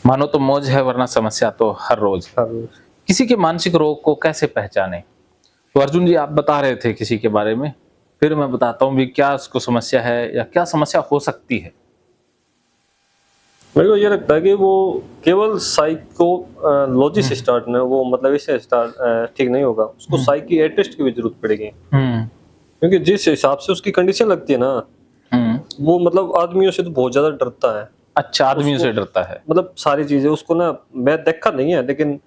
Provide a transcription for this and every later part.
मानो तो मौज है वरना समस्या तो हर रोज। हाँ जी। किसी के मानसिक रोग को कैसे पहचाने? तो अर्जुन जी आप बता रहे थे किसी के बारे में, फिर मैं बताता हूँ भी क्या उसको समस्या है या क्या समस्या हो सकती है। मेरे को ये लगता है कि वो केवल साइकोलॉजी से स्टार्ट ना, वो मतलब इससे स्टार्ट ठीक नहीं होगा, उसको साइकियाट्रिस्ट की भी जरूरत पड़ेगी। हम्म क्योंकि जिस हिसाब से उसकी कंडीशन लगती है ना, हम्म वो मतलब आदमियों से तो बहुत ज्यादा डरता है। अच्छा, आदमियों उसको से डरता है। मतलब सारी चीजें उसको ना, मैं देखा नहीं है लेकिन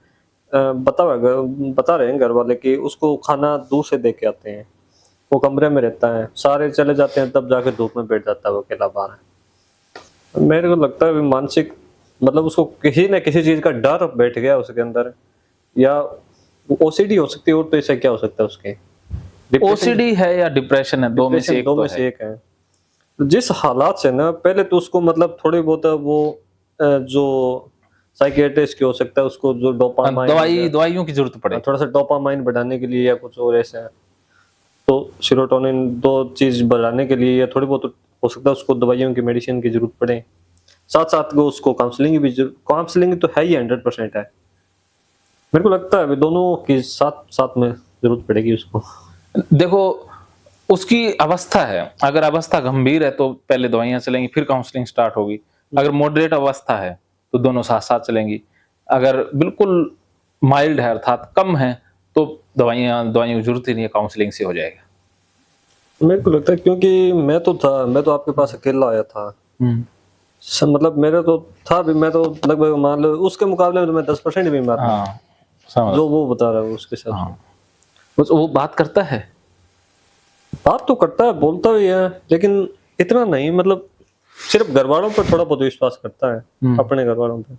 बता रहे हैं घर वाले कि उसको खाना दूर से दे के आते हैं, वो कमरे में रहता है, सारे चले जाते हैं तब जाके धूप में बैठ जाता है वो अकेला बाहर। मेरे को लगता है मानसिक मतलब उसको किसी न किसी चीज का डर बैठ गया उसके अंदर, या ओसीडी हो सकती है, और तो ऐसा क्या हो सकता है उसके, डिप्रेशन। ओसीडी है या डिप्रेशन है, दो में से एक दो तो में है। से एक है। जिस हालात से ना, पहले तो उसको मतलब थोड़ी बहुत वो जो साइकियाट्रिस्ट की हो सकता है, उसको जो डोपामाइन दवाइयों की जरूरत पड़े। थोड़ा सा डोपामाइन बढ़ाने के लिए या कुछ और ऐसा, तो सेरोटोनिन दो चीज बढ़ाने के लिए, या थोड़ी बहुत हो सकता है उसको दवाइयों की मेडिसिन की जरूरत पड़े। साथ साथ वो उसको काउंसलिंग तो है ही, 100% है। मेरे को लगता है अभी दोनों की साथ साथ में जरूरत पड़ेगी उसको। देखो उसकी अवस्था है, अगर अवस्था गंभीर है तो पहले दवाइयां चलेंगी फिर काउंसलिंग स्टार्ट होगी। अगर मॉडरेट अवस्था है तो दोनों साथ साथ चलेंगी। अगर बिल्कुल माइल्ड है अर्थात कम है तो दवाइयों की जरूरत ही नहीं है, काउंसलिंग से हो जाएगा। मेरे को लगता है क्योंकि मैं तो आपके पास अकेला आया था। हम्म मतलब मेरा तो था भी, मैं तो लगभग मान लो उसके मुकाबले में तो मैं 10% बीमार था, हाँ समझ। जो वो बता रहा है उसके हिसाब से। हाँ वो बात करता है। बात तो करता है, बोलता भी है, लेकिन इतना नहीं, मतलब सिर्फ घर वालों पर थोड़ा बहुत विश्वास करता है, अपने घर वालों पे।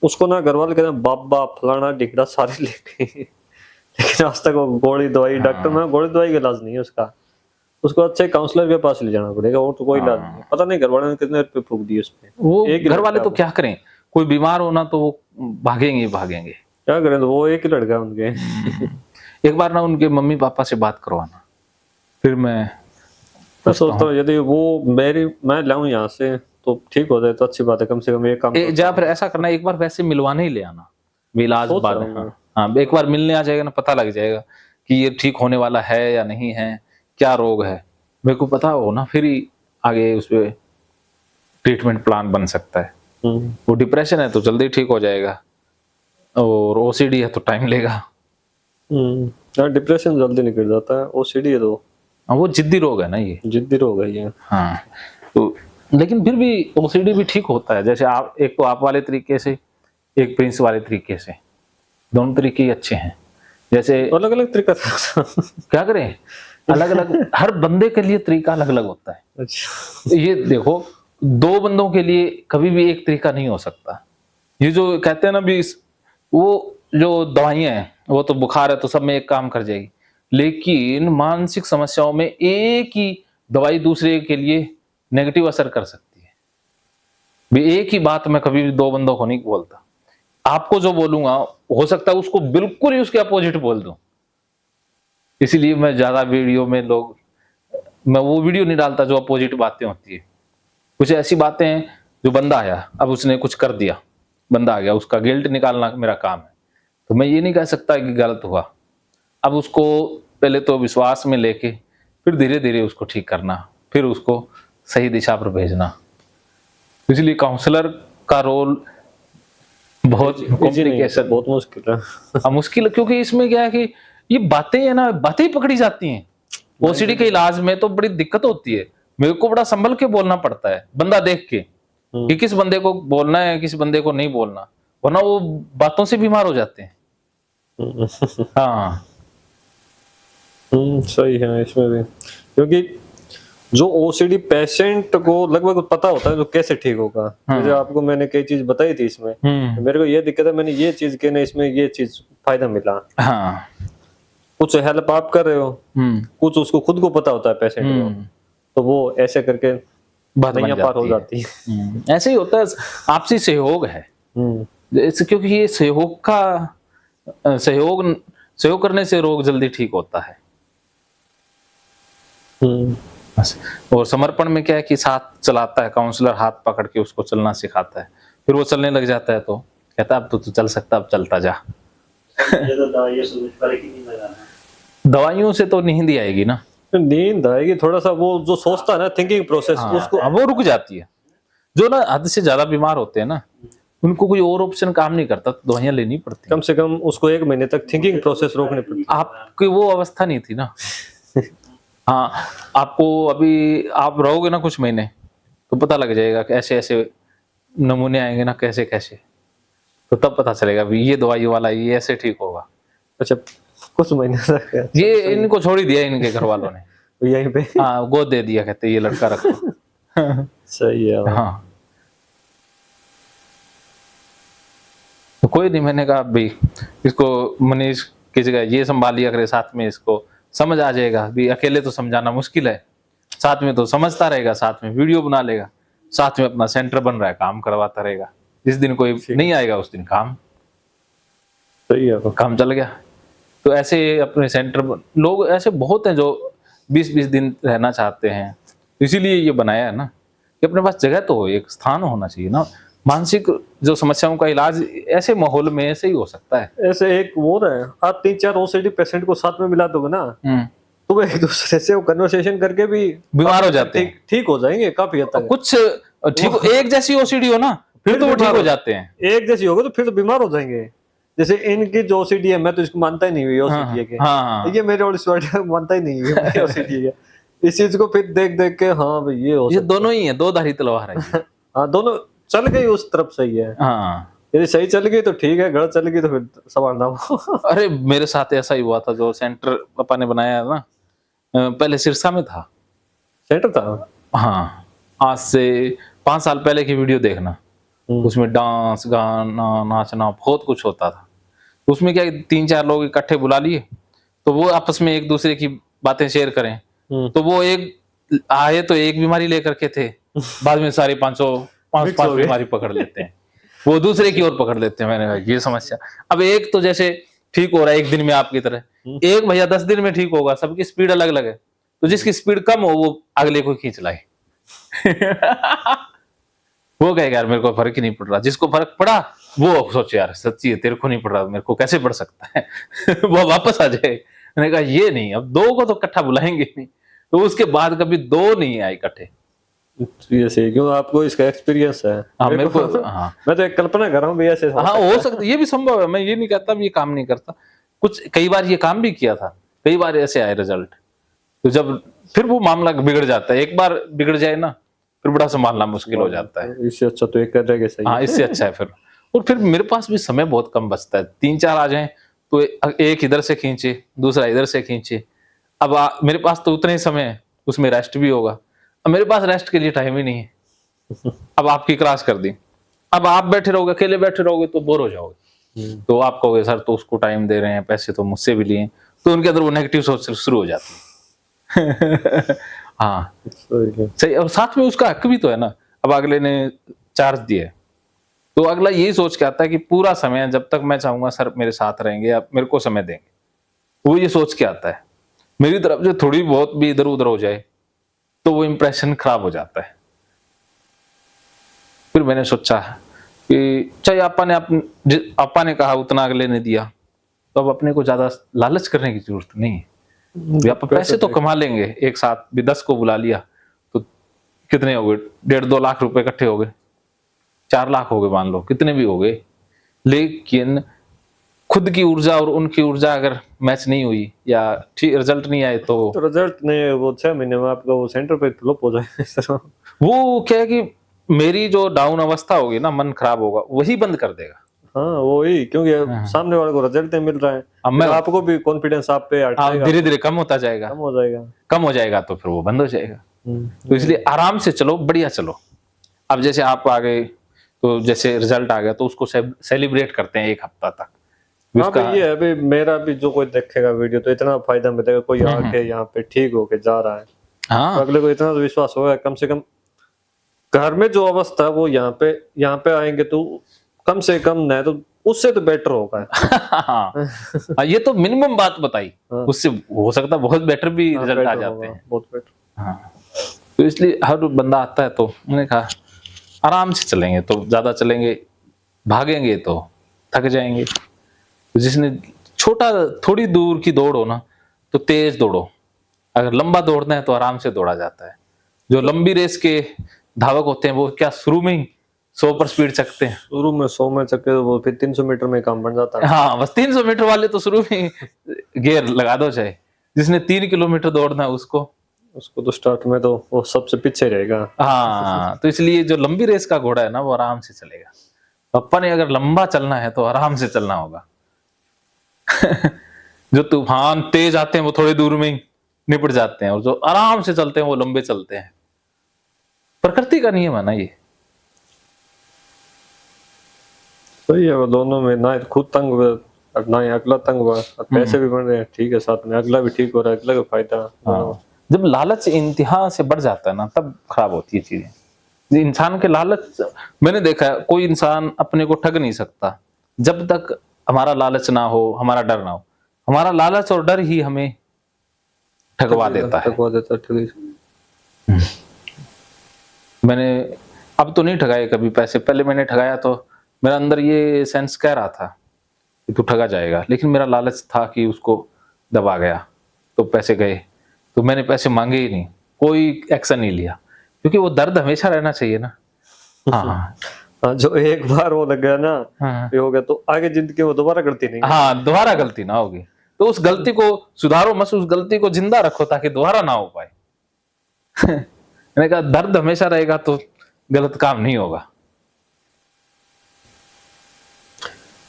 उसको ना घर वाले कहते हैं बाबा फलाना ढिकड़ा सारे लेके लेकिन आज तक वो गोली दवाई, डॉक्टर में गोली दवाई का इलाज नहीं है उसका। उसको अच्छे काउंसलर के पास ले जाना पड़ेगा, और तो कोई इलाज नहीं है। पता नहीं घर वालों ने कितने रुपए फूक दिए उसपे। वो एक ही घर वाले लड़का तो वो। क्या करें, कोई बीमार होना तो वो भागेंगे ही भागेंगे। क्या करें, तो वो एक ही लड़का है उनके। एक बार ना उनके मम्मी पापा से बात करवाना, फिर मैं मैं सोचता हूँ यदि वो मैं लाऊं यहाँ से तो ठीक हो जाए तो अच्छी बात है, कम से कम ये काम या फिर ऐसा करना, एक बार वैसे मिलवाने ही ले आना, इलाज सोच बाद रहा में। हूँ हाँ मैं। हाँ एक बार मिलने आ जाएगा ना, पता लग जाएगा कि ये ठीक होने वाला है या नहीं है, क्या रोग है, मेरे को पता हो ना, फिर ही आगे उस पर ट्रीटमेंट प्लान बन सकता है। वो डिप्रेशन है तो जल्दी ठीक हो जाएगा, और ओसीडी है तो टाइम लेगा। यार डिप्रेशन जल्दी निकल जाता है, ओसीडी है तो हाँ, वो जिद्दी रोग है ना ये। जिद्दी रोग है ये। हाँ तो लेकिन फिर भी ओसीडी भी ठीक होता है, जैसे आप एक तो आप वाले तरीके से, एक प्रिंस वाले तरीके से, दोनों तरीके ही अच्छे हैं। जैसे अलग अलग तरीका था। क्या करें, अलग अलग हर बंदे के लिए तरीका अलग अलग होता है। अच्छा। ये देखो, दो बंदों के लिए कभी भी एक तरीका नहीं हो सकता। ये जो कहते हैं ना भी वो जो दवाइयां हैं वो तो बुखार है तो सब में एक काम कर जाएगी, लेकिन मानसिक समस्याओं में एक ही दवाई दूसरे के लिए नेगेटिव असर कर सकती है। भी एक ही बात मैं कभी भी दो बंदों को नहीं बोलता। आपको जो बोलूंगा हो सकता है उसको बिल्कुल ही उसके अपोजिट बोल दूं। इसीलिए मैं ज्यादा वीडियो में मैं वो वीडियो नहीं डालता जो अपोजिट बातें होती है। कुछ ऐसी बातें हैं जो बंदा आया, अब उसने कुछ कर दिया, बंदा आ गया, उसका गिल्ट निकालना मेरा काम है, तो मैं ये नहीं कह सकता कि गलत हुआ। अब उसको पहले तो विश्वास में लेके फिर धीरे धीरे उसको ठीक करना, फिर उसको सही दिशा पर भेजना। इसलिए काउंसलर का रोल बहुत कॉम्प्लिकेशन, बहुत मुश्किल है। मुश्किल है, क्योंकि इसमें क्या है कि ये बातें है ना, बातें ही पकड़ी जाती हैं। ओसीडी के इलाज में तो बड़ी दिक्कत होती है, मेरे को बड़ा संभल के बोलना पड़ता है, बंदा देख के कि किस बंदे को बोलना है किस बंदे को नहीं बोलना, वरना वो बातों से बीमार हो जाते हैं। हाँ सही है इसमें भी, क्योंकि जो ओसीडी पेशेंट को लगभग पता होता है तो कैसे ठीक होगा। जैसे आपको मैंने कई चीज बताई थी इसमें, तो मेरे को ये दिक्कत है, मैंने ये चीज कहने इसमें ये चीज फायदा मिला। हाँ कुछ हेल्प आप कर रहे हो, कुछ उसको खुद को पता होता है पेशेंट को, तो वो ऐसे करके नैया पार हो जाती है। ऐसे ही होता है, आपसी सहयोग है। क्योंकि ये सहयोग का सहयोग करने से रोग जल्दी ठीक होता है। और समर्पण में क्या है कि साथ चलाता है, काउंसलर हाथ पकड़ के उसको चलना सिखाता है, फिर वो चलने लग जाता है तो कहता अब तो तू चल सकता, अब चलता जा। ये तो दवाइयों से कुछ फर्क ही नहीं लगाना। दवाइयों से तो नींद ही आएगी ना। नींद आएगी, थोड़ा सा वो जो सोचता है ना, थिंकिंग प्रोसेस, हाँ, उसको अब वो रुक जाती है। जो ना हद से ज्यादा बीमार होते हैं ना, उनको कोई और ऑप्शन काम नहीं करता, तो दवाइयां लेनी पड़ती कम से कम उसको 1 महीने तक थिंकिंग प्रोसेस रोकनी पड़ती है। आपकी वो अवस्था नहीं थी ना। हाँ, आपको अभी आप रहोगे ना कुछ महीने तो पता लग जाएगा कि ऐसे ऐसे नमूने आएंगे ना, कैसे कैसे, तो तब पता चलेगा भी ये दवाई वाला ये ऐसे ठीक होगा। अच्छा, कुछ महीने तक ये इनको छोड़ ही दिया इनके घर वालों ने। यहीं पे। हाँ, गोद दे दिया, कहते ये लड़का रखो। सही है। हाँ, तो कोई नहीं, मैंने कहा भाई इसको मनीष की जगह ये संभाल लिया करे, साथ में इसको समझ आ जाएगा भी। अकेले तो समझाना मुश्किल है, साथ में तो समझता रहेगा, साथ में वीडियो बना लेगा, साथ में अपना सेंटर बन रहा है, काम करवाता रहेगा। जिस दिन कोई नहीं आएगा उस दिन काम सही है। काम चल गया। तो ऐसे अपने सेंटर लोग ऐसे बहुत हैं जो 20-20 दिन रहना चाहते हैं, इसीलिए ये बनाया है ना कि अपने पास जगह तो हो, एक स्थान होना चाहिए ना। मानसिक जो समस्याओं का इलाज ऐसे माहौल में ऐसे ही हो सकता है। ऐसे एक वो है, आप 3-4 ओसीडी पेशेंट को साथ में मिला दोगे ना, तो वो एक दूसरे से वो कन्वर्सेशन करके भी बीमार हो जाते हैं, ठीक हो जाएंगे काफी हद तक। कुछ ठीक एक जैसी ओसीडी हो ना, फिर तो वो ठीक हो जाते हैं। एक जैसी होगा तो फिर तो बीमार हो जाएंगे। जैसे इनकी जो ओसीडी है, मैं तो इसको मानता ही नहीं हुई ओसीडी है कि हाँ, ये मेरे और मानता ही नहीं है ओसीडी है। इस चीज को फिर देख देख के हाँ भाई ये हो ये दोनों ही है, दो धारी तलवार है। हाँ, दोनों चल गई उस तरफ, सही है। हाँ, यदि सही चल गई तो ठीक है, गलत चल गई तो फिर संभालना। अरे मेरे साथ ऐसा ही हुआ था, जो सेंटर पापा ने बनाया है ना, पहले सिरसा में था। सेंटर था? हाँ, आज से 5 साल पहले की वीडियो देखना, उसमें डांस गाना नाचना बहुत कुछ होता था। उसमें क्या 3-4 लोग इकट्ठे बुला लिए, तो वो आपस में एक दूसरे की बातें शेयर करें। तो वो एक आए तो एक बीमारी लेकर के थे, बाद में सारी 500-5 बीमारी पकड़ लेते हैं, वो दूसरे की ओर पकड़ लेते हैं। मैंने कहा ये समस्या। अब एक तो जैसे ठीक हो रहा है एक दिन में आपकी तरह, एक भैया 10 दिन में ठीक होगा, सबकी स्पीड अलग अलग है। तो जिसकी स्पीड कम हो वो अगले को खींच लाए। वो कहेगा यार मेरे को फर्क ही नहीं पड़ रहा, जिसको फर्क पड़ा वो सोचे यार सच्ची है, तेरे को नहीं पड़ रहा, मेरे को कैसे पड़ सकता है। वो वापस आ जाए। मैंने कहा ये नहीं, अब 2 को तो इकट्ठा बुलाएंगे नहीं, तो उसके बाद कभी 2 नहीं आए इकट्ठे। ये सही, क्यों आपको इसका एक्सपीरियंस है? हाँ, मेरे को हाँ, मैं तो एक कल्पना कर रहा हूँ ऐसे हाँ हो सकता है, ये भी संभव है। मैं ये नहीं कहता ये काम नहीं करता, कुछ कई बार ये काम भी किया था, कई बार ऐसे आए रिजल्ट। तो जब फिर वो मामला बिगड़ जाता है, एक बार बिगड़ जाए ना फिर बड़ा संभालना मुश्किल हो जाता है। इससे अच्छा तो एक कर रहेगा। सही। हाँ, इससे अच्छा है फिर। और फिर मेरे पास भी समय बहुत कम बचता है, 3-4 आ जाए तो एक इधर से खींचे, दूसरा इधर से खींचे। अब मेरे पास तो उतने ही समय है, उसमें रेस्ट भी होगा। अब मेरे पास रेस्ट के लिए टाइम ही नहीं है। अब आपकी क्लास कर दी, अब आप बैठे रहोगे, अकेले बैठे रहोगे तो बोर हो जाओगे। तो आप कहोगे सर तो उसको टाइम दे रहे हैं, पैसे तो मुझसे भी लिए, तो उनके अंदर वो नेगेटिव सोच शुरू हो जाती है। हाँ सही, और साथ में उसका हक भी तो है ना। अब अगले ने चार्ज दिया, तो अगला यही सोच के आता है कि पूरा समय जब तक मैं चाहूंगा सर मेरे साथ रहेंगे, आप मेरे को समय देंगे, वो ये सोच के आता है। मेरी तरफ से थोड़ी बहुत भी इधर उधर हो जाए तो वो इंप्रेशन खराब हो जाता है। फिर मैंने सोचा कि चाहे आपा ने कहा उतना अगले ने दिया, तो अब अपने को ज्यादा लालच करने की जरूरत नहीं है। आप पैसे तो कमा लेंगे, एक साथ भी 10 को बुला लिया तो कितने हो गए, 1.5-2 लाख रुपए इकट्ठे हो गए, 4 लाख हो गए, मान लो कितने भी हो गए। लेकिन खुद की ऊर्जा और उनकी ऊर्जा अगर मैच नहीं हुई या ठीक रिजल्ट नहीं आए तो रिजल्ट नहीं, वो 6 महीने में आपका वो सेंटर पे फ्लॉप हो जाए। वो क्या है कि मेरी जो डाउन अवस्था होगी ना, मन खराब होगा, वही बंद कर देगा। हाँ वही, क्योंकि सामने वाले को रिजल्ट नहीं मिल रहा है, अब आपको भी कॉन्फिडेंस आप पे हटेगा, धीरे धीरे कम होता जाएगा, कम हो जाएगा तो फिर वो बंद हो जाएगा। तो इसलिए आराम से चलो, बढ़िया चलो। अब जैसे आप आ गए तो जैसे रिजल्ट आ गया तो उसको सेलिब्रेट करते हैं 1 हफ्ता तक। हाँ ये अभी मेरा भी जो कोई देखेगा वीडियो तो इतना फायदा मिलेगा, कोई आके यहाँ पे ठीक होके जा रहा है। हाँ, तो अगले को इतना तो विश्वास होगा, कम से कम घर में जो अवस्था है वो यहाँ पे आएंगे तो कम से कम नहीं तो उससे तो बेटर होगा। हाँ, ये तो मिनिमम बात बताई। उससे हो सकता है बहुत बेटर भी रिजल्ट आ जाते हैं, बहुत बेटर। हाँ, तो इसलिए हर बंदा आता है तो मैंने कहा आराम से चलेंगे तो ज्यादा चलेंगे, भागेंगे तो थक जाएंगे। तो जिसने छोटा थोड़ी दूर की दौड़ हो ना तो तेज दौड़ो, अगर लंबा दौड़ना है तो आराम से दौड़ा जाता है। जो लंबी रेस के धावक होते हैं वो क्या शुरू में ही 100 पर स्पीड चकते हैं। शुरू में 100 में चक्के तो वो फिर 300 मीटर में काम बन जाता है। हाँ बस 300 मीटर वाले तो शुरू में ही गियर लगा दो चाहे। जिसने 3 किलोमीटर दौड़ना है उसको तो स्टार्ट में तो वो सबसे पीछे रहेगा। हाँ तो इसलिए जो लंबी रेस का घोड़ा है ना वो आराम से चलेगा। अपन ने अगर लंबा चलना है तो आराम से चलना होगा। जो तूफान तेज आते हैं वो थोड़ी दूर में ही निपट जाते हैं, और जो आराम से चलते हैं वो लंबे चलते हैं। प्रकृति का नियम है ना ये। सही है, वो दोनों में ना खुद तंग हुआ और ना ही अगला तंग हुआ, और पैसे भी बन रहे हैं ठीक है, साथ में अगला भी ठीक हो रहा है, अगला का फायदा। हाँ। जब लालच इंतहा से बढ़ जाता है ना तब खराब होती है चीजें। इंसान के लालच, मैंने देखा है कोई इंसान अपने को ठग नहीं सकता जब तक हमारा लालच ना हो, हमारा डर ना हो। हमारा लालच और डर ही हमें ठगवा देता है। ठगवा देता है, ठीक है। मैंने अब तो नहीं ठगाए कभी पैसे, पहले मैंने ठगाया तो मेरा अंदर ये सेंस कह रहा था कि तू ठगा जाएगा, लेकिन मेरा लालच था कि उसको दबा गया तो पैसे गए। तो मैंने पैसे मांगे ही नहीं, कोई एक्शन नहीं लिया, क्योंकि वो दर्द हमेशा रहना चाहिए ना। हाँ हाँ, जो एक बार वो लग गया ना, हाँ ये हो गया तो आगे जिंदगी में दोबारा गलती नहीं। हाँ, दोबारा गलती ना होगी तो उस गलती को सुधारो मत, उस गलती को जिंदा रखो ताकि दोबारा ना हो पाए। मैंने कहा दर्द हमेशा रहेगा तो गलत काम नहीं होगा।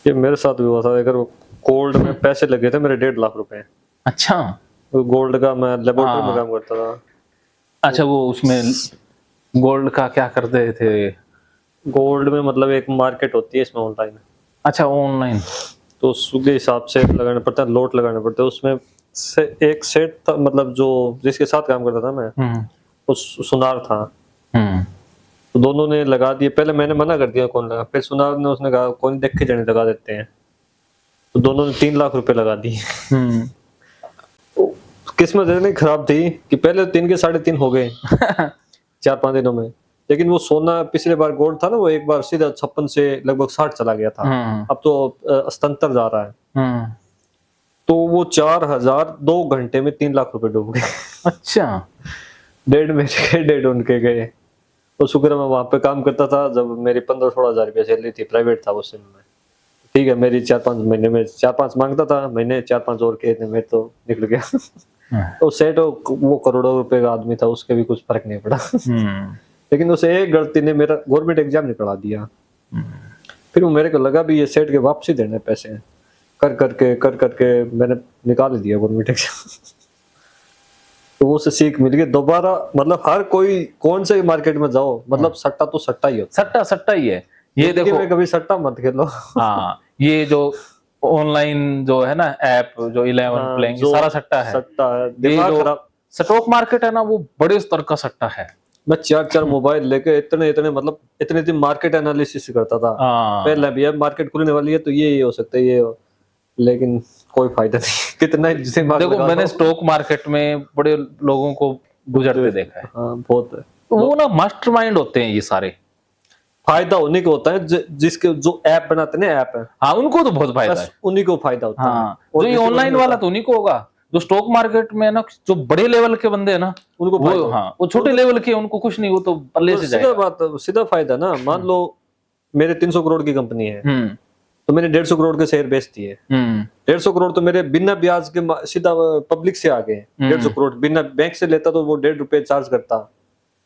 ये मेरे साथ भी हुआ था, अगर गोल्ड में पैसे लगे थे मेरे 1.5 लाख रुपए। अच्छा गोल्ड का मैं लेबोरेटरी में हाँ। काम करता था। अच्छा, वो उसमें गोल्ड का क्या करते थे? गोल्ड में मतलब एक मार्केट होती है इसमें ऑनलाइन। अच्छा ऑनलाइन। तो उसके हिसाब से लगाना पड़ता है, लोट लगाने पड़ते हैं उसमें से एक सेट था, मतलब जो जिसके साथ काम करता था मैं, वो सुनार था। तो दोनों ने लगा दिए, पहले मैंने मना कर दिया कौन लगा, फिर सुनार ने उसने कहा कौन देख के जाने लगा देते हैं। तो दोनों ने 3 लाख रुपए लगा दिए। तो किस्मत इतनी खराब थी कि पहले 3 के 3.5 हो गए 4-5 दिनों में। लेकिन वो सोना पिछले बार गोल्ड था ना, वो एक बार सीधा 56 से लगभग 60 चला गया था। अब तो 77 जा रहा है। तो वो 4000 2 घंटे में 3 लाख रुपए डूब गए। अच्छा, 1.5 मेरे गए, 1.5 उनके गए। तो शुक्र है मैं वहां पे काम करता था जब मेरी 15-16 हजार रुपया सैलरी थी, प्राइवेट था उस समय में। ठीक है, मेरी 4-5 महीने में 4-5 मांगता था, महीने 4-5 और के में तो निकल गया। तो सेठ वो करोड़ों रुपए का आदमी था, उसके भी कुछ फर्क नहीं पड़ा। लेकिन उसे एक गलती ने मेरा गवर्नमेंट एग्जाम निकला दिया। फिर वो मेरे को लगा भी ये सेठ के वापसी देने पैसे कर करके मैंने निकाल दिया गवर्नमेंट एग्जाम। तो उससे सीख मिल गई दोबारा, मतलब हर कोई कौन से मार्केट में जाओ, मतलब सट्टा तो सट्टा ही होता सट्टा सट्टा ही है ये। देखो में कभी सट्टा मत खेलो। हाँ, ये जो ऑनलाइन जो है ना ऐप जो 11 प्लेइंग, सारा सट्टा है। सट्टा है, ये दिमाग जो खराब। स्टॉक मार्केट है ना वो बड़े स्तर का सट्टा है। मैं 4 मोबाइल लेके इतने मतलब इतने मार्केट एनालिसिस करता था। पहले भी अब मार्केट खुलने वाली है तो ये हो सकता है, ये हो, लेकिन कोई फायदा नहीं। कितना दिमाग देखो मैंने स्टॉक मार्केट में बड़े लोगों को गुजरते देखा है। हाँ, बहुत है। वो ना मास्टरमाइंड होते हैं ये सारे। फायदा उन्हीं को होता है जिसके जो ऐप बनाते हैं, ऐप है। हाँ, उनको तो बहुत फायदा है, उन्हीं को फायदा होता है। हाँ, जो ये ऑनलाइन वाला तो उन्हीं को होगा। जो स्टॉक मार्केट में ना जो बड़े लेवल के बंदे हैं ना उनको वो, हाँ, वो छोटे लेवल के उनको कुछ नहीं, वो तो पल्ले से जाएगा। सीधा फायदा ना। मान लो मेरे 300 करोड़ की कंपनी है, तो मैंने 150 करोड़ के शेयर बेच दिए। 150 करोड़ तो मेरे बिना ब्याज के सीधा पब्लिक से आ गए। 150 करोड़ बिना बैंक से लेता तो वो 1.5 रुपए चार्ज करता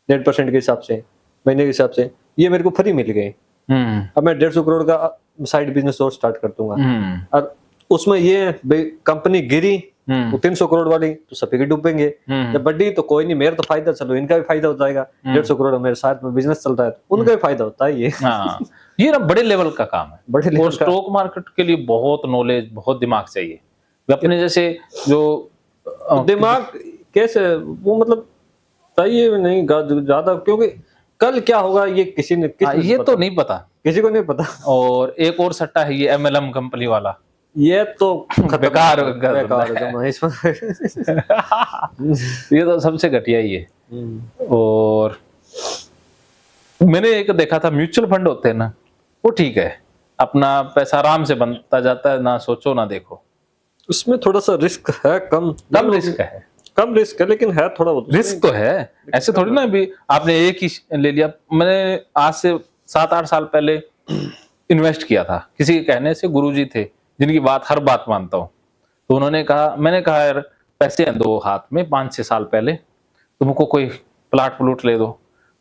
1.5% के हिसाब से, महीने के हिसाब से। ये मेरे को फ्री मिल गए। अब मैं 150 करोड़ का साइड बिजनेस और स्टार्ट कर दूंगा। और उसमें ये कंपनी गिरी वो 300 करोड़ वाली तो सभी के डूबेंगे। जब बढ़ी तो कोई नहीं, मेरा तो फायदा, चलो इनका भी फायदा हो जाएगा। 150 करोड़ मेरे साथ में बिजनेस चल रहा है तो उनका भी फायदा होता है। ये ना बड़े लेवल का काम है। बड़े लेवल और स्टॉक मार्केट के लिए बहुत नॉलेज, बहुत दिमाग चाहिए। अपने जैसे जो दिमाग कैसे वो मतलब चाहिए नहीं ज्यादा, क्योंकि कल क्या होगा ये किसी ने ये तो नहीं पता, किसी को नहीं पता। और एक और सट्टा है ये MLM कंपनी वाला, ये तो बेकार ये तो सबसे घटिया ही है। और मैंने एक देखा था, म्यूचुअल फंड होते हैं ना, वो ठीक है, अपना पैसा आराम से बनता जाता है, ना सोचो ना देखो। उसमें थोड़ा सा रिस्क है, कम कम रिस्क है, कम रिस्क है, लेकिन है थोड़ा बहुत रिस्क तो है। ऐसे थोड़ी ना भी आपने एक ही ले लिया। मैंने आज से 7-8 साल पहले इन्वेस्ट किया था, किसी के कहने से, गुरुजी थे जिनकी बात हर बात मानता हूँ। तो उन्होंने कहा, मैंने कहा यार पैसे हैं दो हाथ में 5-6 साल पहले, तुमको कोई प्लाट प्लूट ले दो।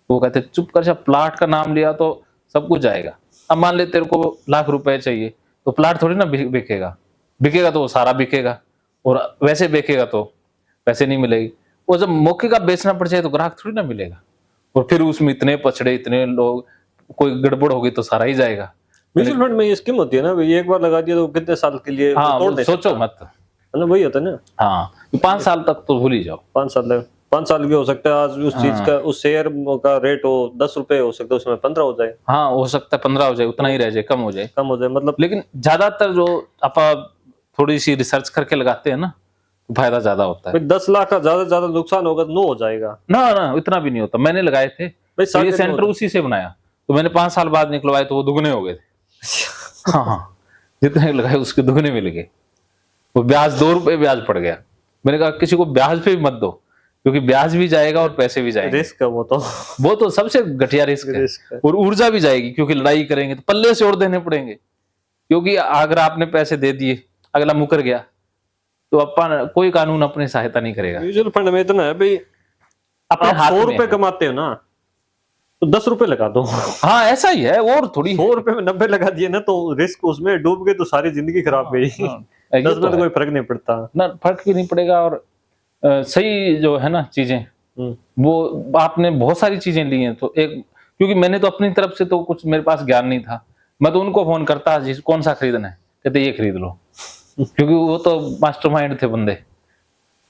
तो वो कहते चुप कर, जब प्लाट का नाम लिया तो सब कुछ जाएगा। अब मान ले तेरे को लाख रुपए चाहिए, तो प्लाट थोड़ी ना बिकेगा, बिकेगा तो वो सारा बिकेगा, और वैसे बिकेगा तो पैसे नहीं मिलेगी। वो जब मौके का बेचना पड़ जाए तो ग्राहक थोड़ी ना मिलेगा, और फिर उसमें इतने पछड़े, इतने लोग, कोई गड़बड़ होगी तो सारा ही जाएगा। म्यूचुअल फंड में ये स्कीम होती है ना, भाई एक बार लगा दिया तो कितने साल के लिए हाँ, तोड़ नहीं सोचो सकता। मत। है ना, वही होता है ना। हाँ, 5 साल तक तो भूल ही जाओ। 5 साल भी हो सकता है। आज उस चीज का, उस शेयर का रेट हो 10 रुपए, हो सकता है उसमें 15 हो जाए। हाँ, हो सकता है 15 हो जाए, उतना ही रह जाए, कम हो जाए। कम हो जाए मतलब। लेकिन ज्यादातर जो आप थोड़ी सी रिसर्च करके लगाते हैं ना, तो फायदा ज्यादा होता है। भाई 10 लाख का ज्यादा से ज्यादा नुकसान होगा तो 9 हो जाएगा। ना ना, इतना भी नहीं होता। मैंने लगाए थे, भाई तो ये 9.5 सेंटर उसी से बनाया, तो मैंने 5 साल बाद निकलवाए तो वो दुगने हो गए थे। हाँ हाँ, जितने लगाए उसके दुगने मिल गए। वो ब्याज 2 रुपए ब्याज पड़ गया। मैंने कहा किसी को ब्याज पे भी मत दो, क्योंकि ब्याज भी जाएगा और पैसे भी जाएंगे। रिस्क है वो तो सबसे घटिया रिस्क रिस्क है। है। और ऊर्जा भी जाएगी, क्योंकि लड़ाई करेंगे तो पल्ले से और देने पड़ेंगे। क्योंकि अगर आपने पैसे दे दिए, अगला मुकर गया, तो अपन कोई कानून अपनी सहायता नहीं करेगा। म्यूचुअल फंड में इतना है भाई, अपने आप हाथ 100 में रुपए है। कमाते हो ना, तो 10 रुपए लगा दो। हाँ, ऐसा ही है, और थोड़ी 100 रुपए में 90 लगा दिए ना, तो रिस्क उसमें डूब गए तो सारी जिंदगी खराब गई। हाँ, ये 10 तो में तो है। कोई फर्क नहीं पड़ता। ना फर्क ही नहीं पड़ेगा। और सही जो है ना चीजें, वो आपने बहुत सारी चीजें ली हैं, तो एक, क्योंकि मैंने तो अपनी तरफ से तो कुछ मेरे पास ज्ञान नहीं था, मैं तो उनको फोन करता जिस कौन सा खरीदना है, कहते ये खरीद लो। क्योंकि वो तो मास्टरमाइंड थे बंदे,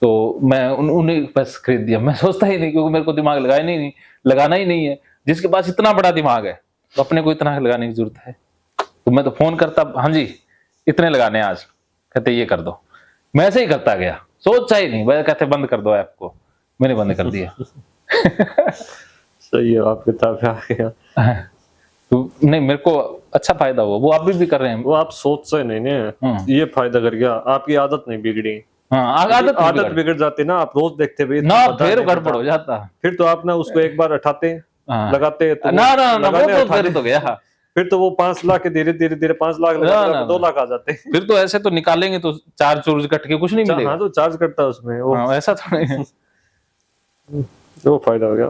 तो मैं उन्हें बस खरीद दिया। मैं सोचता ही नहीं, क्योंकि मेरे को दिमाग लगाना ही नहीं है। जिसके पास इतना बड़ा दिमाग है, तो अपने को इतना लगाने की जरूरत है। तो मैं तो फोन करता, हाँ जी इतने लगाने आज, कहते ये कर दो। मैं ऐसे ही करता गया, सोचा ही नहीं। वह कहते बंद कर दो ऐप को, मैंने बंद कर दिया। सही है, आपके तरफ आ गया। तो नहीं, मेरे को अच्छा फायदा हुआ। वो अभी भी कर रहे हैं। वो आप सोच से नहीं ना, ये फायदा कर गया, आपकी आदत नहीं बिगड़ी। हाँ, आदत बिगड़ जाती ना, आप रोज देखते भाई ना, फिर गड़बड़ हो जाता। फिर तो आप ना उसको एक बार उठाते, हाँ। लगाते तो ना ना ना, लगाने वो उठाने, फिर तो गया। फिर तो वो 5 लाख के धीरे धीरे धीरे 5 लाख लगा 2 लाख आ जाते। फिर तो ऐसे तो निकालेंगे तो चार्ज चूर्ज कट के कुछ नहीं मिलेगा। हाँ, तो चार्ज करता है उसमें वो। हाँ, ऐसा थोड़ी है। वो फायदा हो गया।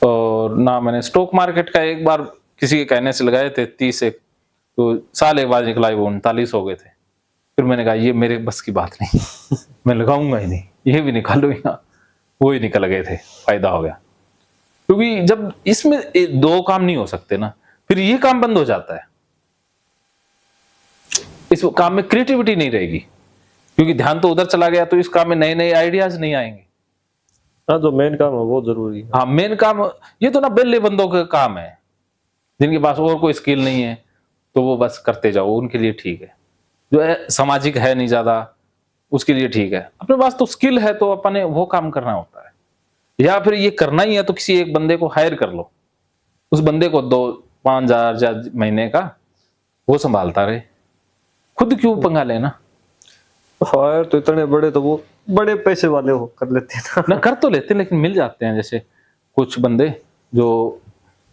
और ना, मैंने स्टॉक मार्केट का एक बार किसी के कहने से लगाए थे 30 एक, तो साल एक बाद निकला वो 39 हो गए थे। फिर मैंने कहा ये मेरे बस की बात नहीं, मैं लगाऊंगा ही नहीं, ये भी निकालो ही ना। वो ही निकल गए थे, फायदा हो गया। क्योंकि जब इसमें दो काम नहीं हो सकते ना, फिर ये काम बंद हो जाता है। इस काम में क्रिएटिविटी नहीं रहेगी, क्योंकि ध्यान तो उधर चला गया, तो इस काम में नए नए आइडियाज नहीं आएंगे। हाँ, जो मेन काम है वो जरूरी है। हाँ, मेन काम ये तो ना बेले बंदों का काम है, जिनके पास और कोई स्किल नहीं है, तो वो बस करते जाओ, उनके लिए ठीक है। जो है सामाजिक है नहीं ज्यादा, उसके लिए ठीक है। अपने पास तो स्किल है, तो अपने वो काम करना होता है। या फिर ये करना ही है तो किसी एक बंदे को हायर कर लो, उस बंदे को 2-5 हजार महीने का वो संभालता रहे, खुद क्यों पंगा लेना। हायर तो इतने बड़े, तो वो बड़े पैसे वाले हो कर लेते हैं ना, कर तो लेते हैं, लेकिन मिल जाते हैं जैसे कुछ बंदे जो,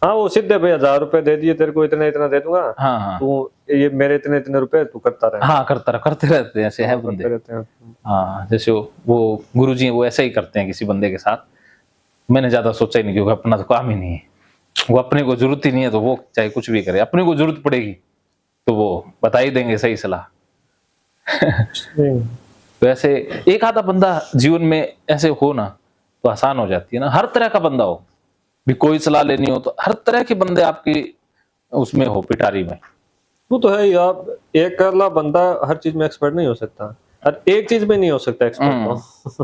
हाँ, वो सीधे भाई 1000 रुपए दे दिए, तेरे को इतना इतना दे दूंगा, हाँ हाँ तू ये मेरे इतने इतने रुपए तू करता रहे। हाँ, करते रहते हैं, ऐसे है बंदे। रहते हैं। हाँ, जैसे वो गुरुजी हैं, वो ऐसा ही करते हैं किसी बंदे के साथ। मैंने ज्यादा सोचा ही नहीं, क्योंकि अपना तो काम ही नहीं है। वो अपने को जरूरत ही नहीं है, तो वो चाहे कुछ भी करे, अपने को जरूरत पड़ेगी तो वो बता ही देंगे सही सलाह। तो ऐसे एक आधा बंदा जीवन में ऐसे हो ना, तो आसान हो जाती है ना। हर तरह का बंदा हो, भी कोई सलाह लेनी हो तो हर तरह के बंदे आपकी उसमें हो, पिटारी में। वो तो है ही। आप एक अकेला बंदा हर चीज में एक्सपर्ट नहीं हो सकता, हर एक चीज में नहीं हो सकता एक्सपर्ट तो।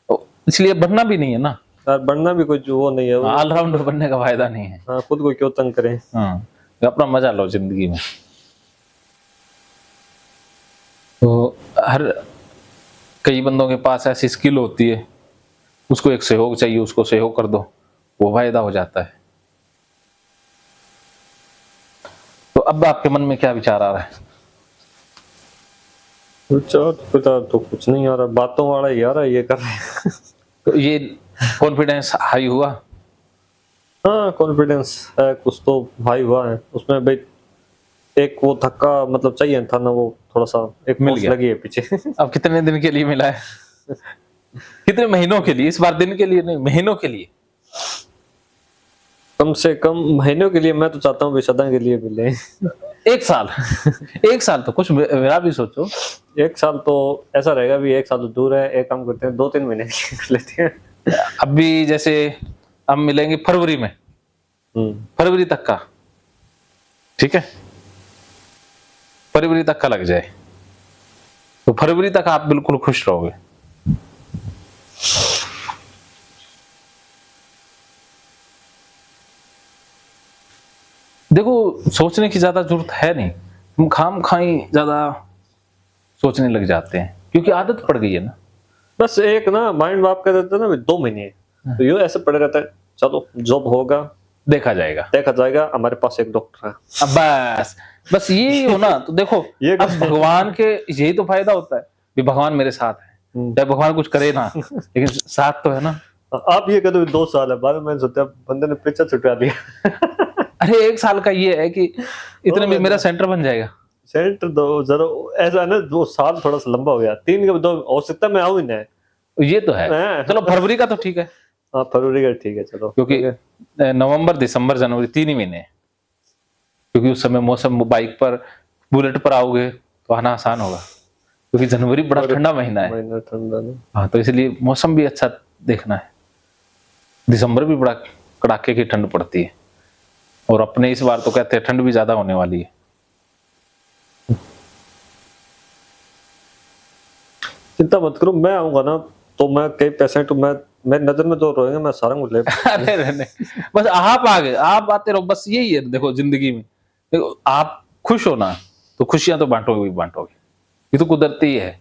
तो इसलिए बनना भी नहीं है ना, यार बनना भी कुछ वो नहीं है। ऑलराउंडर बनने का फायदा नहीं है। हाँ, खुद को क्यों तंग करें। हाँ, अपना मजा लो जिंदगी में। तो कई बंदों के पास ऐसी स्किल होती है, उसको एक सहयोग चाहिए, उसको सहयोग कर दो, वो फायदा हो जाता है। तो अब आपके मन में क्या विचार आ रहा है? विचार पिता तो कुछ नहीं आ रहा, बातों वाला ही आ रहा है, ये कर रहे हैं। तो ये कॉन्फिडेंस हाई हुआ? हाँ कॉन्फिडेंस है, कुछ तो हाई हुआ है उसमें भाई। एक वो धक्का मतलब चाहिए था ना, वो थोड़ा सा एक मिल पोस्ट गया। लगी है पीछे। अब कितने दिन के लिए मिला है? कितने महीनों के लिए? इस बार दिन के लिए नहीं, महीनों के लिए। कम से कम महीनों के लिए, मैं तो चाहता हूँ सदा के लिए मिले। 1 साल। 1 साल तो कुछ मेरा भी सोचो। 1 साल तो ऐसा रहेगा भी, 1 साल तो दूर है, एक काम करते हैं 2-3 महीने कर लेते हैं। अभी जैसे हम मिलेंगे फरवरी में, फरवरी तक का, ठीक है, फरवरी तक का लग जाए तो फरवरी तक आप बिल्कुल खुश रहोगे। देखो सोचने की ज्यादा जरूरत है नहीं, हम खाम खाई ज्यादा सोचने लग जाते हैं क्योंकि आदत पड़ गई है ना। बस एक ना माइंड वाप कर देता है ना, 2 महीने तो यूं ऐसे पड़े रहता है, चलो जॉब होगा देखा जाएगा, देखा जाएगा, हमारे पास एक डॉक्टर है। अब बस यही हो ना। तो देखो ये अब भगवान के यही तो फायदा होता है कि भगवान मेरे साथ है, चाहे भगवान कुछ करे ना लेकिन साथ तो है ना। आप ये कहते 2 साल है, बाद में मैंने सोचा बंदे ने पीछे छुटवा दिया। अरे 1 साल का ये है कि इतने में मेरा सेंटर बन जाएगा। सेंटर दो जरा, ऐसा है ना 2 साल थोड़ा सा लंबा हो गया, 3 के 2 हो सकता है, मैं आऊं ही ना। ये तो है, चलो फरवरी का तो ठीक है, हाँ फरवरी का ठीक है चलो, क्योंकि नवंबर दिसंबर जनवरी 3 ही महीने, क्योंकि उस समय मौसम, बाइक पर बुलेट पर आओगे तो आना आसान होगा, क्योंकि जनवरी बड़ा ठंडा महीना है। महीना ठंडा ना। हाँ तो इसलिए मौसम भी अच्छा देखना है। दिसंबर भी बड़ा कड़ाके की ठंड पड़ती है, और अपने इस बार तो कहते हैं ठंड भी ज्यादा होने वाली है। चिंता मत करो, मैं आऊंगा ना तो मैं कई पेशेंट, मैं मेरी नजर में जो रोएंगे मैं सारा कुछ ले। अरे नहीं, बस आप आ गए, आप आते रहो, बस यही है। देखो जिंदगी में, देखो आप खुश हो ना तो खुशियां तो बांटोगे, ये तो कुदरती ही है।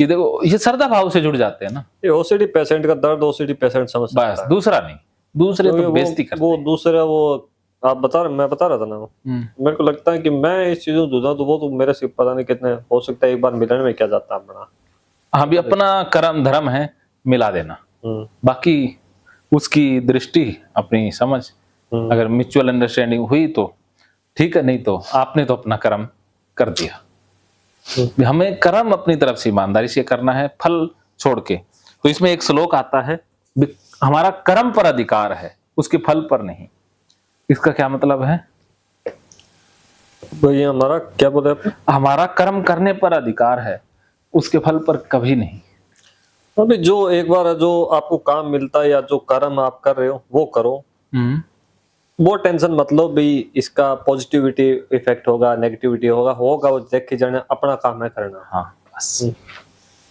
ये देखो ये श्रद्धा भाव से जुड़ जाते हैं ना। ये ओसीडी पेशेंट का दर्द ओसीडी पेशेंट समझ सकता बस है। दूसरा नहीं, दूसरे क्योंकि तो बेइज्जती करते वो हैं। दूसरा वो आप मैं बता रहा था ना, मेरे को लगता है कि मैं इस चीजों जूझा तो वो तो मेरे से पता नहीं कितने हो सकता है, एक बार मिलने में क्या जाता है बड़ा। हाँ भी अपना कर्म धर्म है मिला देना, बाकी उसकी दृष्टि अपनी समझ, अगर म्यूचुअल अंडरस्टैंडिंग हुई तो ठीक है, नहीं तो आपने तो अपना कर्म कर दिया। हमें कर्म अपनी तरफ से ईमानदारी से करना है, फल छोड़ के। तो इसमें एक श्लोक आता है, हमारा कर्म पर अधिकार है, उसके फल पर नहीं। इसका क्या मतलब है भैया? हमारा क्या बोले आपने? हमारा कर्म करने पर अधिकार है, उसके फल पर कभी नहीं। अभी जो एक बार जो आपको काम मिलता है या जो कर्म आप कर रहे हो वो करो, वो टेंशन मतलब भी इसका पॉजिटिविटी इफेक्ट होगा नेगेटिविटी होगा वो देख के जाने, अपना काम है करना। हाँ बस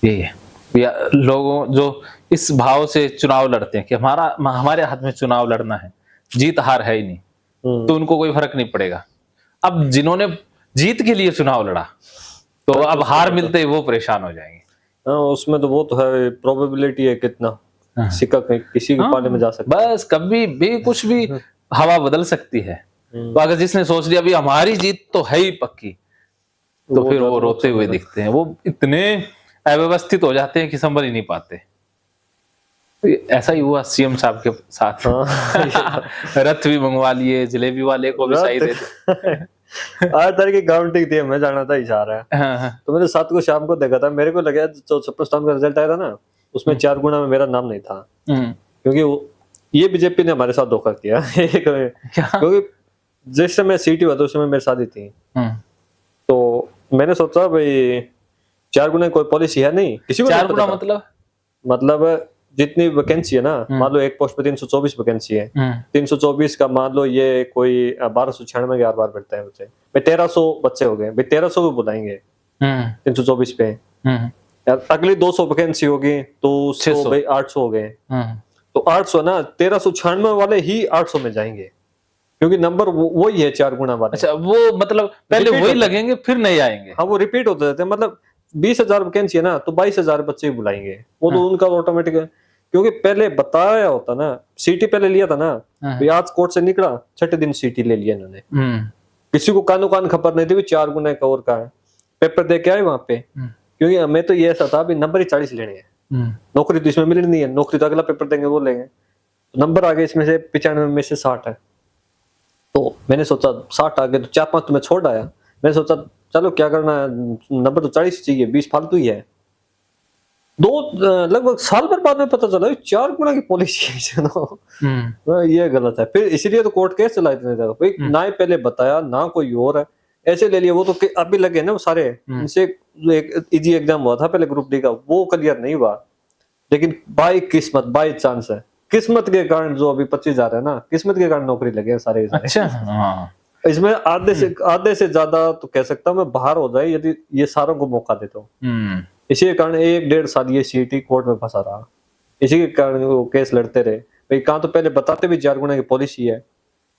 यही है। या लोगों जो इस भाव से चुनाव लड़ते हैं कि हमारे हाथ में चुनाव लड़ना है, जीत हार है ही नहीं, तो उनको कोई फर्क नहीं पड़ेगा। अब जिन्होंने जीत के लिए चुनाव लड़ा तो अब हार मिलते ही वो परेशान हो जाएंगे। हाँ उसमें तो वो तो है, प्रोबेबिलिटी है कितना सिक्का किसी के पाले में जा सकता है। बस कभी भी कुछ भी हवा बदल सकती है। तो अगर जिसने सोच लिया अभी हमारी जीत तो है ही पक्की, तो फिर वो रोते हुए दिखते हैं, वो इतने अव्यवस्थित हो जाते हैं कि संभल ही नहीं पाते। ऐसा ही हुआ सीएम साहब के साथ। रथ भी मंगवा लिए, जलेबी वाले को भी सही दे दिया। 8 तारीख की काउंटिंग थी, मैं जाना था इशारा है। तो मैंने 7 को शाम को देखा था, मेरे को लगा जो सुपर स्टार का रिजल्ट आया था ना उसमें 4 गुना में मेरा नाम नहीं था, क्योंकि ये बीजेपी ने हमारे साथ धोखा किया। क्योंकि जिस समय सीटी हुआ था उस समय मेरी शादी थी, तो मैंने सोचा भाई 4 गुना कोई पॉलिसी है नहीं किसी को। 4 गुना मतलब जितनी वैकेंसी है ना, मान लो एक पोस्ट पे 324 वैकेंसी है, 324 का मान लो ये कोई 1296 के बार बैठता है बच्चे, भाई 1300 बच्चे हो गए, भाई 1300 को बुलाएंगे 324 पे। अगली 200 वैकेंसी होगी तो 600, भाई 800 हो गए, तो 800 ना 1396 वाले ही 800 में जाएंगे, क्योंकि नंबर वही है 4 गुना वाले। अच्छा वो मतलब पहले वही लगेंगे फिर नहीं आएंगे। हाँ वो रिपीट होते रहते हैं, मतलब 20,000 वैकेंसी है ना तो 22,000 बच्चे बुलाएंगे, वो तो उनका ऑटोमेटिक है, क्योंकि पहले बताया होता ना, सीटी पहले लिया था ना, आज कोर्ट से निकला 6 दिन सीटी ले लिया इन्होंने, किसी को कानो कान खबर नहीं थी भी 4 गुना का और का है। पेपर दे के आए वहां पे, क्योंकि हमें तो ये ऐसा था भी नंबर ही 40 लेने हैं, नौकरी तो इसमें मिलनी नहीं है, नौकरी तो अगला पेपर देंगे वो लेंगे। तो नंबर आ गए इसमें से 95 में से 60 है। तो मैंने सोचा 60 आ गए तो 4-5 तो मैं छोड़ आया। मैंने सोचा चलो क्या करना है, नंबर तो 40 चाहिए, 20 फालतू ही है। लगभग साल भर बाद में पता चला 4 गुना की पॉलिसी है ना, ये गलत है। फिर इसीलिए तो कोर्ट केस चला इतने ज्यादा भाई, ना ही पहले बताया ना कोई और है, ऐसे ले लिया। वो तो अभी लगे ना वो सारे, इनसे एक इजी एग्जाम हुआ था पहले ग्रुप डी का, वो क्लियर नहीं हुआ, लेकिन बाई किस्मत बाई चांस है, किस्मत के कारण जो अभी 25,000 है ना, किस्मत के कारण नौकरी लगे सारे। अच्छा हाँ। इसमें आधे से ज्यादा तो कह सकता हूँ मैं बाहर हो जाए यदि ये सारों को मौका देता हूँ। इसी के कारण 1-1.5 साल ये सीटी कोर्ट में फंसा रहा, इसी के कारण वो केस लड़ते रहे भाई। कहाँ तो पहले बताते भी 4 गुना की पॉलिसी है,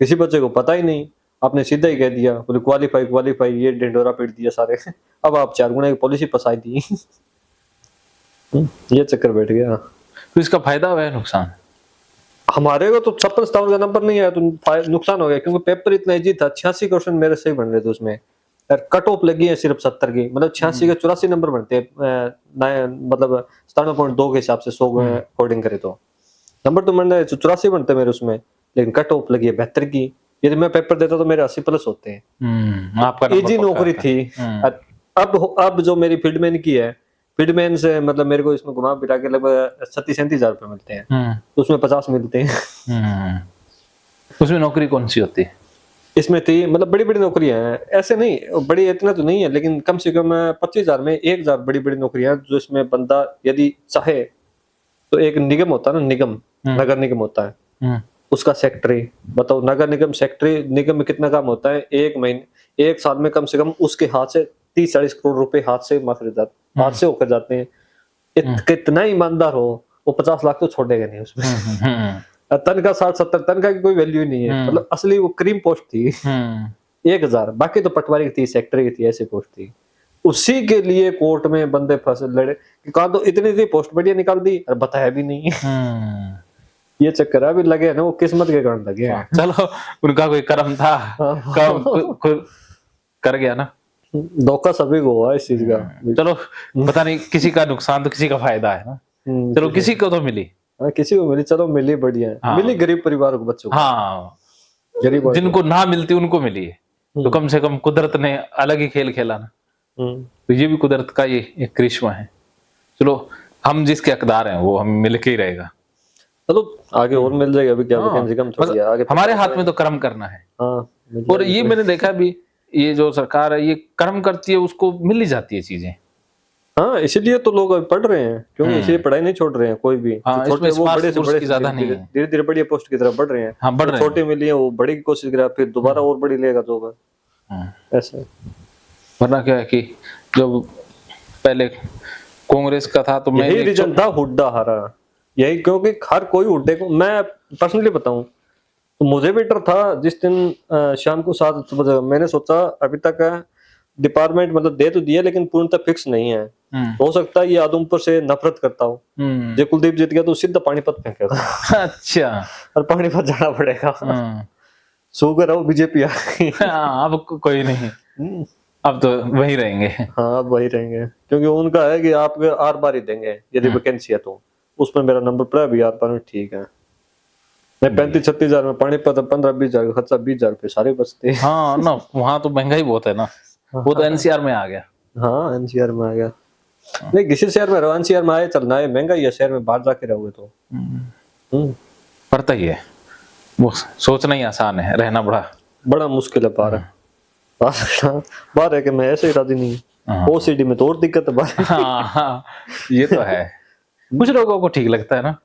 किसी बच्चे को पता ही नहीं, आपने सीधा ही कह दिया बोले क्वालिफाई, ये ढिंडोरा पीट दिया सारे। अब आप 4 गुना की पॉलिसी फंसाई दी। ये चक्कर बैठ गया। तो इसका फायदा हुआ है नुकसान? हमारे को तो 56-57 का नंबर नहीं आया तो नुकसान हो गया, क्योंकि पेपर इतना इजी था। 86 क्वेश्चन मेरे सही बन रहे थे उसमें, कट ऑफ लगी है सिर्फ 70 की, मतलब 86 के 84 नंबर बनते हैं, मतलब 97.2 के हिसाब से 100 अकॉर्डिंग करे तो नंबर तो मैंने 84 बनते मेरे उसमें, लेकिन कट ऑफ लगी है 72 की। यदि मैं पेपर देता तो मेरे 80+ होते हैं। आपका इजी नौकरी थी। अब जो मेरी फील्डमैन की है, फील्डमैन से मतलब मेरे को इसमें घुमा फिरा के लगभग 37-37 हजार रुपए मिलते हैं, तो उसमें 50 मिलते हैं। उसमें नौकरी कौन सी होती है? इसमें थी मतलब बड़ी बड़ी नौकरियां हैं, ऐसे नहीं बड़ी इतना तो नहीं है, लेकिन कम से कम 25,000 में 1,000 बड़ी बड़ी नौकरियां, जो इसमें बंदा यदि चाहे तो एक निगम होता है ना, निगम नगर निगम होता है, उसका सेक्रेटरी बताओ। नगर निगम सेक्रेटरी निगम में कितना काम होता है, 1 साल में कम से कम उसके हाथ से 30-40 करोड़ रुपए हाथ से होकर जाते हैं। कितना ईमानदार हो वो 50 लाख तो छोड़ेगा नहीं उसमें। तन का 60-70 तन का की कोई वैल्यू नहीं है, मतलब असली वो क्रीम पोस्ट थी। 1,000 बाकी तो पटवारी की थी, सेक्रेटरी की थी, ऐसी पोस्ट थी। उसी के लिए कोर्ट में बंदे फंसे लड़े कि कहा तो इतनी पोस्ट बढ़िया निकाल दी और बताया भी नहीं। ये चक्कर अभी लगे है ना, वो किस्मत के कारण लगे हैं। चलो उनका कोई कर्म था, कर गया ना, धोखा सभी को हुआ इस चीज का। चलो पता नहीं, किसी का नुकसान तो किसी का फायदा है ना। चलो किसी को तो मिली, किसी को मिली, चलो मिली, बढ़िया है। हाँ। मिली गरीब परिवार को, बच्चों को। हाँ, गरीब जिनको ना मिलती उनको मिली है, तो कम से कम कुदरत ने अलग ही खेल खेला ना। तो ये भी कुदरत का ये एक करिश्मा है। चलो हम जिसके हकदार हैं वो हम मिलके ही रहेगा। चलो आगे और मिल जाएगा, अभी क्या वैकेंसी कम थोड़ी है, आगे हमारे हाथ में तो कर्म करना है। और ये मैंने देखा भी, ये जो सरकार है ये कर्म करती है, उसको मिल ही जाती है चीजें। हाँ, इसीलिए तो लोग पढ़ रहे हैं, क्योंकि इसलिए पढ़ाई नहीं छोड़ रहे हैं कोई भी। हाँ, छोटे वो बड़े से बड़े ज्यादा नहीं है, धीरे धीरे बड़ी पोस्ट की तरफ बढ़ रहे हैं। हाँ, बढ़ रहे हैं। छोटे मिली है वो बड़ी की कोशिश कर रहा है, फिर दोबारा और बड़ी लेगा जो ऐसे। वरना क्या है कि जब पहले कांग्रेस का था तो मैं यही रीजन था हुड्डा हारा, यही, क्योंकि हर कोई हुड्डे को, मैं पर्सनली बताऊं तो मुझे भी डर था जिस दिन शाम को 7 बजे मैंने सोचा अभी तक डिपार्टमेंट मतलब दे तो दिया लेकिन पूर्णतः फिक्स नहीं है, हो सकता है ये आदमपुर से नफरत करता हूँ। जो कुलदीप जीत गया तो सीधा पानीपत फेंकेगा। अच्छा, और पानीपत जाना पड़ेगा। शुगर हो बीजेपी आ गई। अब कोई नहीं, अब तो वही रहेंगे। हाँ, अब वही रहेंगे, क्योंकि उनका है कि आप आर बार ही देंगे यदि वैकेंसी है तो। उसमें मेरा नंबर पड़ा अभी, आर बार में ठीक है। मैं 35-36 हजार में पानीपत 15-20 हजार का खर्चा, 20 हजार रुपये सारे बचते। हाँ ना, वहाँ तो महंगाई बहुत है ना, वो तो एनसीआर में आ गया। हाँ, एनसीआर में आ गया। नहीं, किसी शहर में रहो, एनसीआर में आए चलना है, महंगा ही है शहर में, बाहर जाके रहोगे तो पड़ता ही है। वो सोचना ही आसान है, रहना बड़ा मुश्किल है। बाहर है कि मैं ऐसे ही राजी नहीं। ओसीडी में तो और दिक्कत है बाहर। हाँ, ये तो है। कुछ लोगों को ठीक लगता है ना,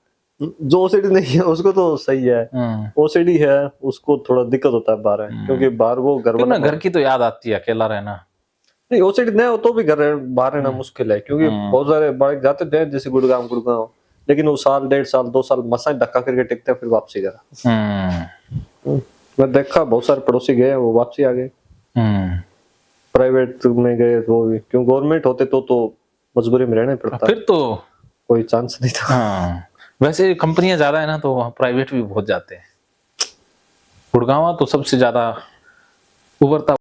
जो ओसीडी नहीं है उसको तो सही है, ओसीडी है उसको थोड़ा दिक्कत होता है बाहर, क्योंकि बाहर वो घर की तो याद आती है, अकेला रहना। नहीं, ओसीडी नहीं हो तो भी बाहर रहना मुश्किल है, क्योंकि बहुत सारे बाहर जाते थे जैसे गुड़गांव, लेकिन वो 1.5 साल 2 साल मसा धक्का करके टिकते फिर वापसी करा। मैं देखा बहुत सारे पड़ोसी गए वो वापसी आ गए, प्राइवेट में गए वो भी, क्यों गवर्नमेंट होते तो मजबूरी में रहना पड़ता, फिर तो कोई चांस नहीं था। वैसे कंपनियां ज्यादा है ना तो वहाँ प्राइवेट भी बहुत जाते हैं। गुड़गांव तो सबसे ज्यादा उभरता